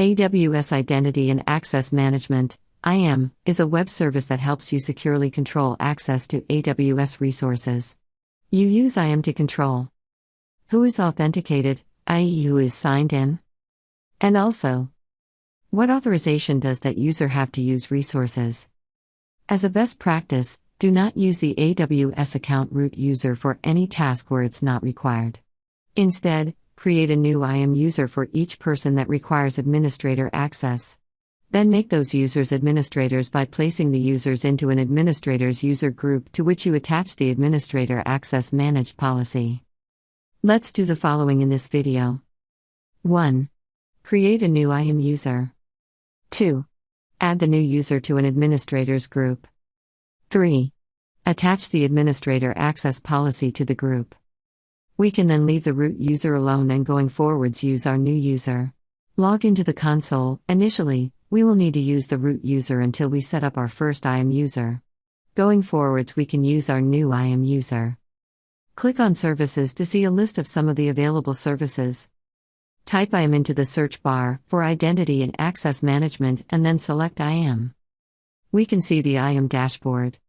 AWS Identity and Access Management (IAM) is a web service that helps you securely control access to AWS resources. You use IAM to control who is authenticated, i.e., who is signed in, and also what authorization does that user have to use resources. As a best practice, do not use the AWS account root user for any task where it's not required. Instead, create a new IAM user for each person that requires administrator access. Then make those users administrators by placing the users into an administrator's user group to which you attach the administrator access managed policy. Let's do the following in this video. 1. Create a new IAM user. 2. Add the new user to an administrator's group. 3. Attach the administrator access policy to the group. We can then leave the root user alone and going forwards use our new user. Log into the console. Initially, we will need to use the root user until we set up our first IAM user. Going forwards we can use our new IAM user. Click on Services to see a list of some of the available services. Type IAM into the search bar for Identity and Access Management and then select IAM. We can see the IAM dashboard.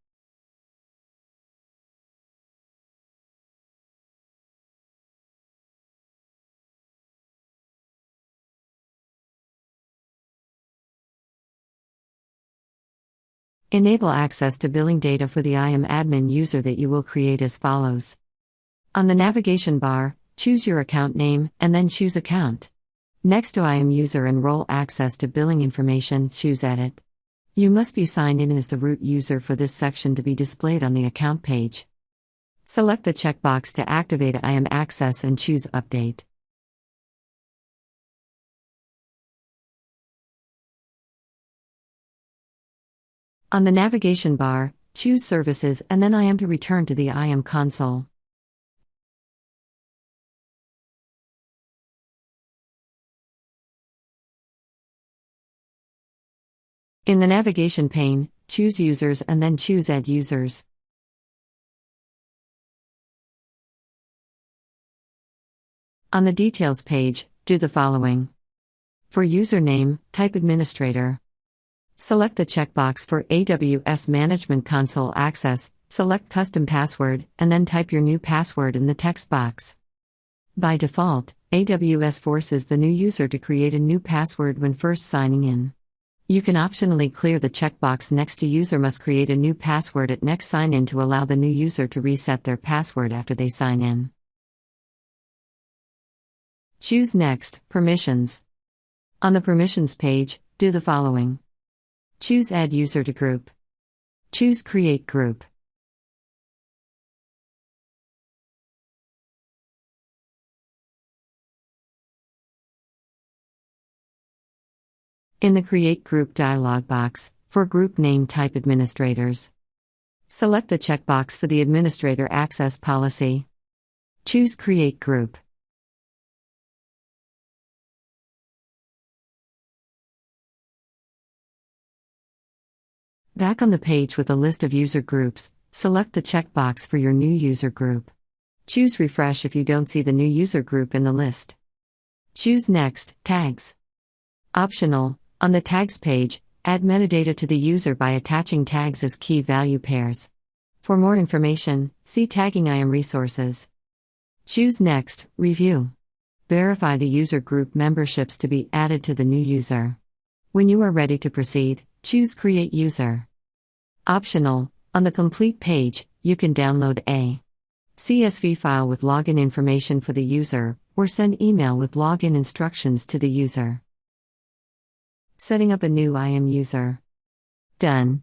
Enable access to billing data for the IAM admin user that you will create as follows. On the navigation bar, choose your account name and then choose Account. Next to IAM user and role access to billing information, choose Edit. You must be signed in as the root user for this section to be displayed on the account page. Select the checkbox to activate IAM access and choose Update. On the navigation bar, choose Services and then IAM to return to the IAM console. In the navigation pane, choose Users and then choose Add Users. On the Details page, do the following. For username, type Administrator. Select the checkbox for AWS Management Console access, select Custom Password, and then type your new password in the text box. By default, AWS forces the new user to create a new password when first signing in. You can optionally clear the checkbox next to User must create a new password at next sign-in to allow the new user to reset their password after they sign in. Choose Next, Permissions. On the Permissions page, do the following. Choose Add User to Group. Choose Create Group. In the Create Group dialog box, for group name type Administrators. Select the checkbox for the Administrator Access Policy. Choose Create Group. Back on the page with a list of user groups, select the checkbox for your new user group. Choose Refresh if you don't see the new user group in the list. Choose Next, Tags. Optional, on the Tags page, add metadata to the user by attaching tags as key value pairs. For more information, see Tagging IAM Resources. Choose Next, Review. Verify the user group memberships to be added to the new user. When you are ready to proceed, choose Create User. Optional, on the complete page, you can download a CSV file with login information for the user, or send email with login instructions to the user. Setting up a new IAM user. Done.